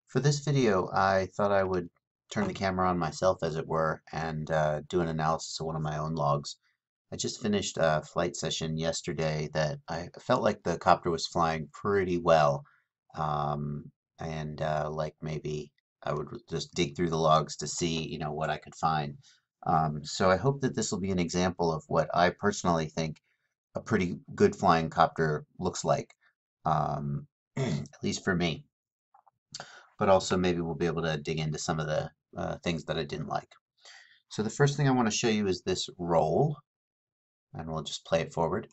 For this video, I thought I would turn the camera on myself, as it were, and do an analysis of one of my own logs. I just finished a flight session yesterday that I felt like the copter was flying pretty well, and like maybe I would just dig through the logs to see, what I could find. So I hope that this will be an example of what I personally think a pretty good flying copter looks like, at least for me. But also maybe we'll be able to dig into some of the things that I didn't like. So the first thing I want to show you is this roll, and we'll just play it forward.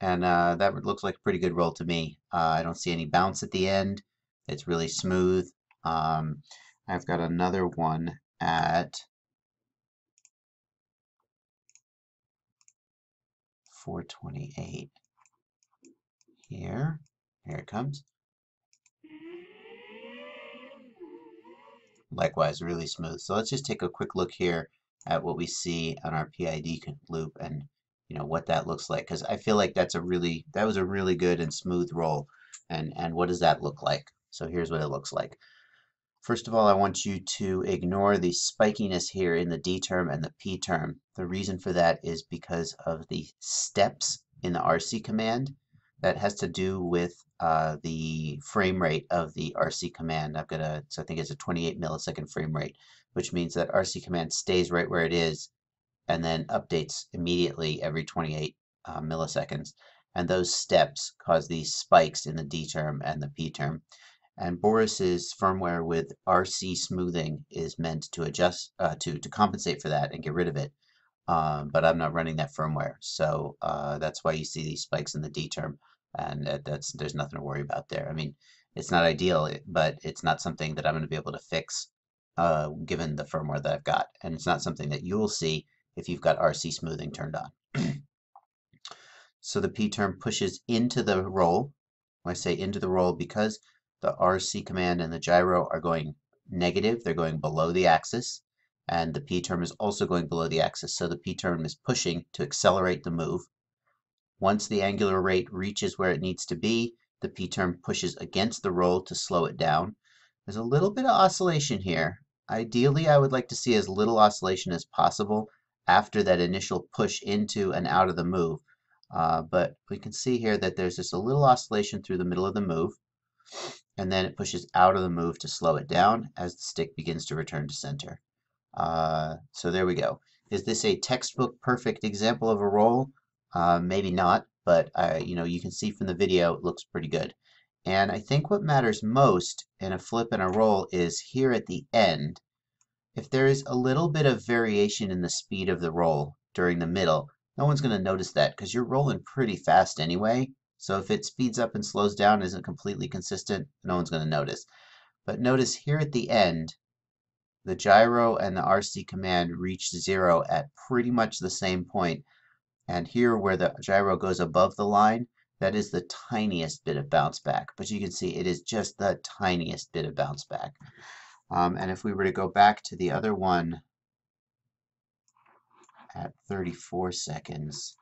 And that looks like a pretty good roll to me. I don't see any bounce at the end. It's really smooth. I've got another one at 428 here. Here it comes. Likewise, really smooth. So let's just take a quick look here at what we see on our PID loop and what that looks like, because I feel like that was a really good and smooth roll. And what does that look like? So here's what it looks like. First of all, I want you to ignore the spikiness here in the D term and the P term. The reason for that is because of the steps in the RC command. That has to do with the frame rate of the RC command. So I think it's a 28 millisecond frame rate, which means that RC command stays right where it is and then updates immediately every 28 milliseconds. And those steps cause these spikes in the D term and the P term. And Boris's firmware with RC smoothing is meant to adjust to compensate for that and get rid of it. But I'm not running that firmware, so that's why you see these spikes in the D term, and there's nothing to worry about there. I mean, it's not ideal, but it's not something that I'm going to be able to fix given the firmware that I've got, and it's not something that you'll see if you've got RC smoothing turned on. So the P term pushes into the roll. When I say into the roll, because the RC command and the gyro are going negative, they're going below the axis, and the P term is also going below the axis. So the P term is pushing to accelerate the move. Once the angular rate reaches where it needs to be, the P term pushes against the roll to slow it down. There's a little bit of oscillation here. Ideally, I would like to see as little oscillation as possible after that initial push into and out of the move. But we can see here that there's just a little oscillation through the middle of the move, and then it pushes out of the move to slow it down as the stick begins to return to center. So there we go. Is this a textbook perfect example of a roll? Maybe not, but you can see from the video it looks pretty good. And I think what matters most in a flip and a roll is here at the end. If there is a little bit of variation in the speed of the roll during the middle, no one's going to notice that because you're rolling pretty fast anyway. So if it speeds up and slows down, isn't completely consistent, no one's going to notice. But notice here at the end, the gyro and the RC command reach 0 at pretty much the same point. And here where the gyro goes above the line, that is the tiniest bit of bounce back. But you can see it is just the tiniest bit of bounce back. And if we were to go back to the other one at 34 seconds,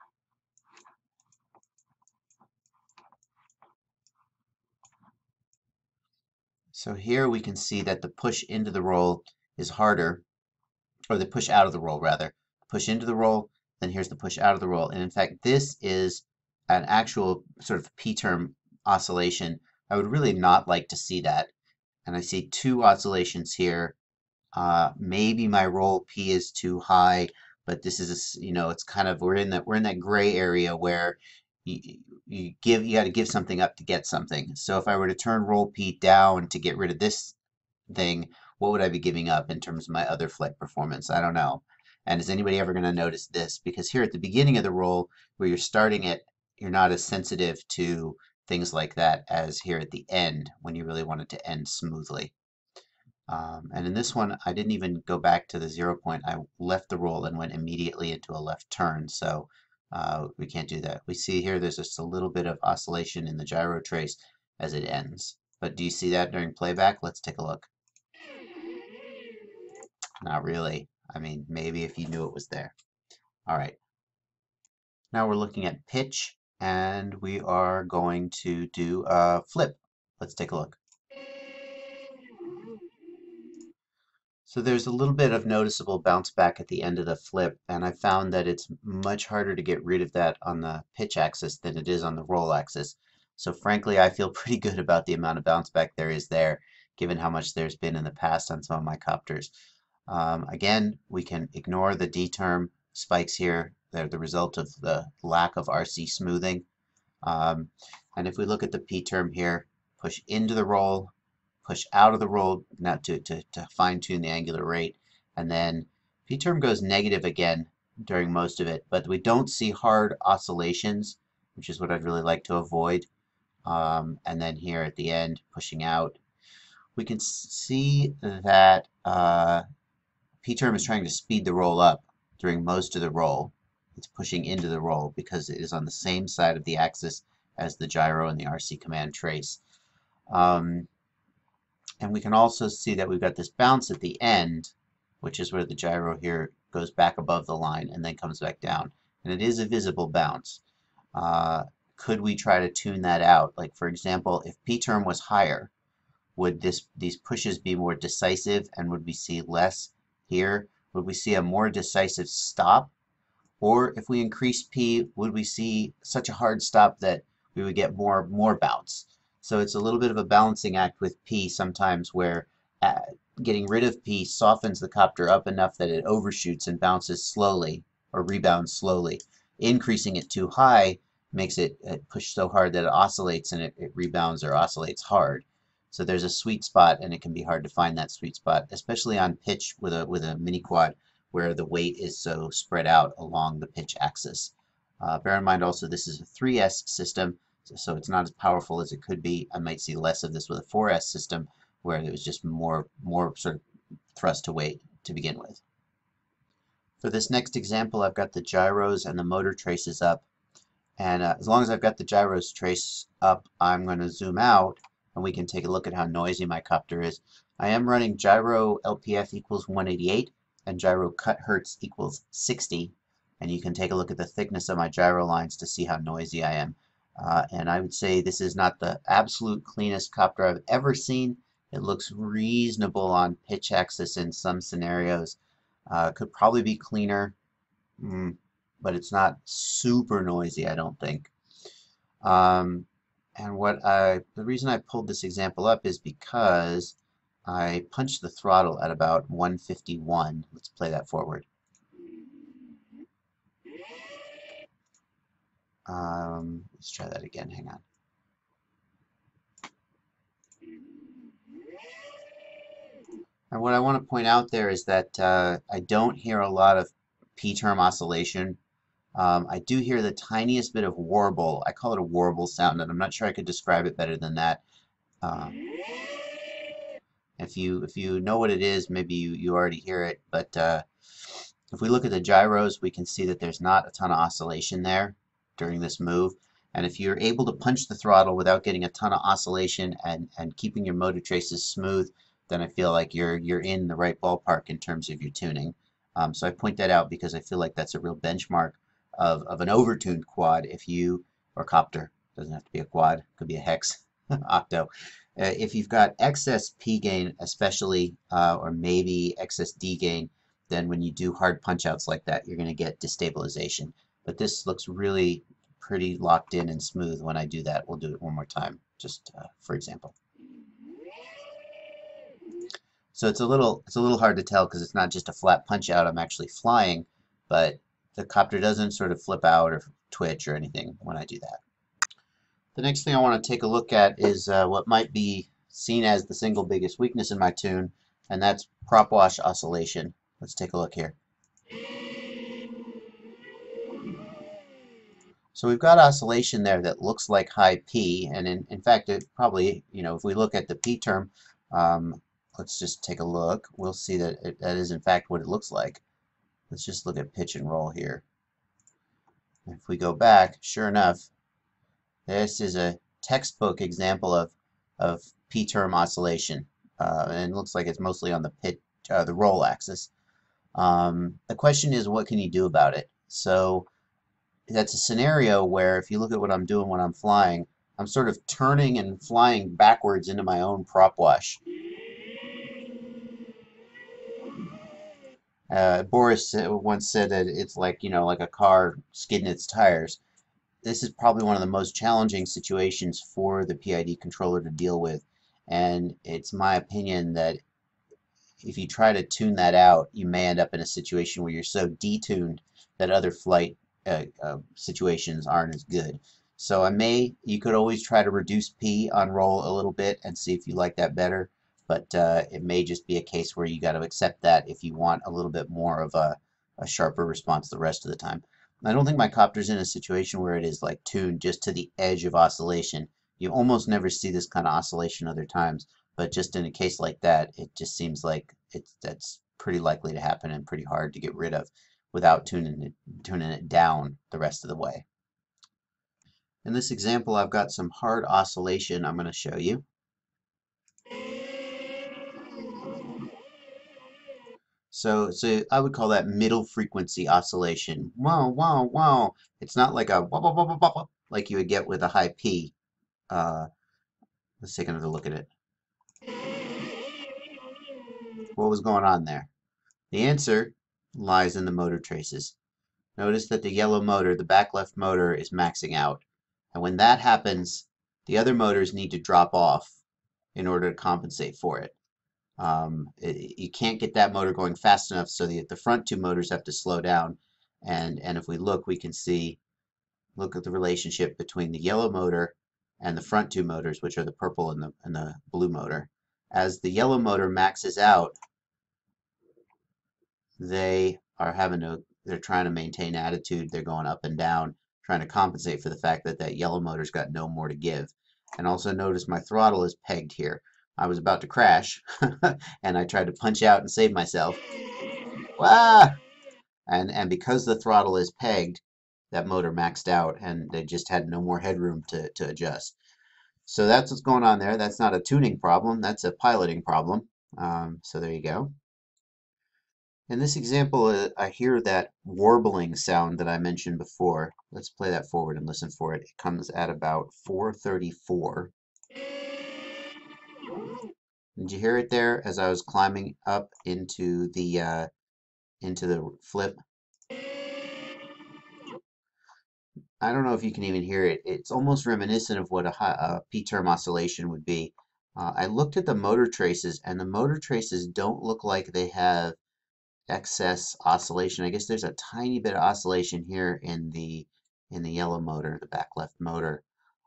so here we can see that the push into the roll is harder, or the push out of the roll rather. Push into the roll, then here's the push out of the roll. And in fact, this is an actual sort of P-term oscillation. I would really not like to see that. And I see two oscillations here. Maybe my roll P is too high, but this is, it's kind of, we're in that gray area where you got to give something up to get something. So if I were to turn roll P down to get rid of this thing, what would I be giving up in terms of my other flight performance? I don't know. And is anybody ever going to notice this? Because here at the beginning of the roll, where you're starting it, you're not as sensitive to things like that as here at the end when you really want it to end smoothly. And in this one, I didn't even go back to the 0 point. I left the roll and went immediately into a left turn. So we can't do that. We see here there's just a little bit of oscillation in the gyro trace as it ends. But do you see that during playback? Let's take a look. Not really. I mean, maybe if you knew it was there. All right. Now we're looking at pitch. and we are going to do a flip. Let's take a look. So there's a little bit of noticeable bounce back at the end of the flip, and I found that it's much harder to get rid of that on the pitch axis than it is on the roll axis. So frankly, I feel pretty good about the amount of bounce back there is there, given how much there's been in the past on some of my copters. Again, we can ignore the D term spikes here. They're the result of the lack of RC smoothing. And if we look at the P term here, push into the roll, push out of the roll not to fine-tune the angular rate, and then P term goes negative again during most of it, but we don't see hard oscillations, which is what I'd really like to avoid. And then here at the end, pushing out, we can see that P term is trying to speed the roll up during most of the roll. It's pushing into the roll because it is on the same side of the axis as the gyro and the RC command trace. And we can also see that we've got this bounce at the end, which is where the gyro here goes back above the line and then comes back down. And it is a visible bounce. Could we try to tune that out? Like, for example, if P term was higher, would these pushes be more decisive, and would we see less here? Would we see a more decisive stop? Or if we increase P, would we see such a hard stop that we would get more bounce? So it's a little bit of a balancing act with P sometimes, where getting rid of P softens the copter up enough that it overshoots and bounces slowly or rebounds slowly. Increasing it too high makes it push so hard that it oscillates and it rebounds or oscillates hard. So there's a sweet spot, and it can be hard to find that sweet spot, especially on pitch with a mini quad where the weight is so spread out along the pitch axis. Bear in mind also this is a 3S system, so it's not as powerful as it could be. I might see less of this with a 4S system where it was just more sort of thrust to weight to begin with. For this next example, I've got the gyros and the motor traces up, and as long as I've got the gyros trace up, I'm going to zoom out and we can take a look at how noisy my copter is. I am running gyro LPF equals 188 and gyro cut hertz equals 60, and you can take a look at the thickness of my gyro lines to see how noisy I am. And I would say this is not the absolute cleanest copter I've ever seen. It looks reasonable on pitch axis in some scenarios. Could probably be cleaner, but it's not super noisy, I don't think. And the reason I pulled this example up is because I punched the throttle at about 151. Let's play that forward. Let's try that again. Hang on. And what I want to point out there is that I don't hear a lot of P-term oscillation. I do hear the tiniest bit of warble. I call it a warble sound, and I'm not sure I could describe it better than that. If you know what it is, maybe you already hear it, but if we look at the gyros, we can see that there's not a ton of oscillation there during this move. And if you're able to punch the throttle without getting a ton of oscillation and keeping your motor traces smooth, then I feel like you're in the right ballpark in terms of your tuning. So I point that out because I feel like that's a real benchmark of an overtuned quad, or copter, doesn't have to be a quad, could be a hex, octo. If you've got excess P gain especially, or maybe excess D gain, then when you do hard punch outs like that, you're going to get destabilization. But this looks really pretty locked in and smooth when I do that. We'll do it one more time, just for example. So it's a little hard to tell because it's not just a flat punch out. I'm actually flying, but the copter doesn't sort of flip out or twitch or anything when I do that. The next thing I want to take a look at is what might be seen as the single biggest weakness in my tune, and that's prop wash oscillation. Let's take a look here. So we've got oscillation there that looks like high P, and in fact it probably, if we look at the P term, let's just take a look. We'll see that that is in fact what it looks like. Let's just look at pitch and roll here. If we go back, sure enough, this is a textbook example of P-term oscillation, and it looks like it's mostly on the roll axis. The question is, what can you do about it? So that's a scenario where if you look at what I'm doing when I'm flying, I'm sort of turning and flying backwards into my own prop wash. Boris once said that it's like, like a car skidding its tires. This is probably one of the most challenging situations for the PID controller to deal with. And it's my opinion that if you try to tune that out, you may end up in a situation where you're so detuned that other flight situations aren't as good. So you could always try to reduce P on roll a little bit and see if you like that better. But it may just be a case where you got to accept that if you want a little bit more of a sharper response the rest of the time. I don't think my copter's in a situation where it is like tuned just to the edge of oscillation. You almost never see this kind of oscillation other times. But just in a case like that, it just seems like that's pretty likely to happen and pretty hard to get rid of without tuning it down the rest of the way. In this example, I've got some hard oscillation I'm going to show you. So I would call that middle frequency oscillation. Wow, wow, wow. It's not like a wah, wah, wah, wah, wah, like you would get with a high P. Let's take another look at it. What was going on there? The answer lies in the motor traces. Notice that the yellow motor, the back left motor, is maxing out. And when that happens, the other motors need to drop off in order to compensate for it. You can't get that motor going fast enough, so the front two motors have to slow down. And if we look, we can look at the relationship between the yellow motor and the front two motors, which are the purple and the blue motor. As the yellow motor maxes out, they're trying to maintain attitude. They're going up and down, trying to compensate for the fact that that yellow motor's got no more to give. And also notice my throttle is pegged here. I was about to crash, and I tried to punch out and save myself. Ah! And because the throttle is pegged, that motor maxed out, and they just had no more headroom to adjust. So that's what's going on there. That's not a tuning problem. That's a piloting problem. So there you go. In this example, I hear that warbling sound that I mentioned before. Let's play that forward and listen for it. It comes at about 434. Did you hear it there as I was climbing up into the flip? I don't know if you can even hear it. It's almost reminiscent of what a P-term oscillation would be. I looked at the motor traces, and the motor traces don't look like they have excess oscillation. I guess there's a tiny bit of oscillation here in the yellow motor, the back left motor.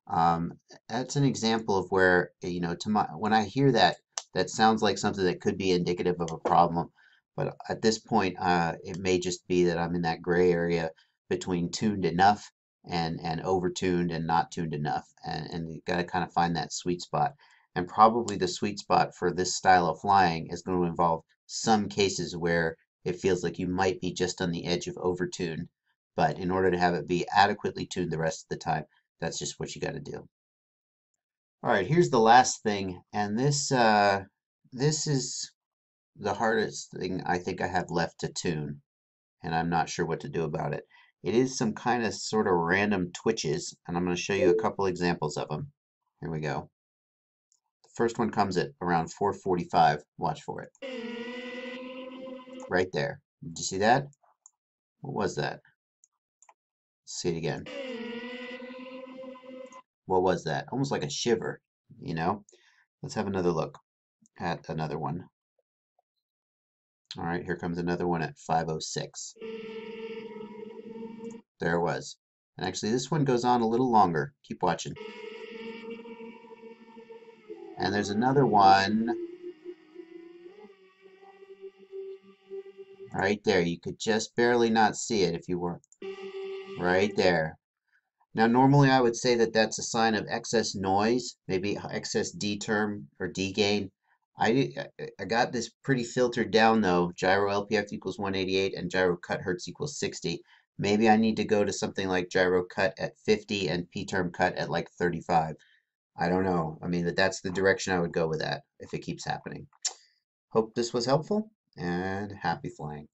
Um, that's an example of where, when I hear that, that sounds like something that could be indicative of a problem. But at this point, it may just be that I'm in that gray area between tuned enough and over-tuned and not tuned enough. And you got to kind of find that sweet spot. And probably the sweet spot for this style of flying is going to involve some cases where it feels like you might be just on the edge of overtuned. But in order to have it be adequately tuned the rest of the time, that's just what you got to do. All right, here's the last thing, and this is the hardest thing I think I have left to tune, and I'm not sure what to do about it. It is some kind of sort of random twitches, and I'm going to show you a couple examples of them. Here we go. The first one comes at around 4:45. Watch for it. Right there. Did you see that? What was that? Let's see it again. What was that? Almost like a shiver, you know? Let's have another look at another one. All right, here comes another one at 5:06. There it was. And actually, this one goes on a little longer. Keep watching. And there's another one right there. You could just barely not see it if you were right there. Now, normally I would say that that's a sign of excess noise, maybe excess D term or D gain. I got this pretty filtered down though. Gyro LPF equals 188 and gyro cut hertz equals 60. Maybe I need to go to something like gyro cut at 50 and P term cut at like 35. I don't know. I mean, that's the direction I would go with that if it keeps happening. Hope this was helpful and happy flying.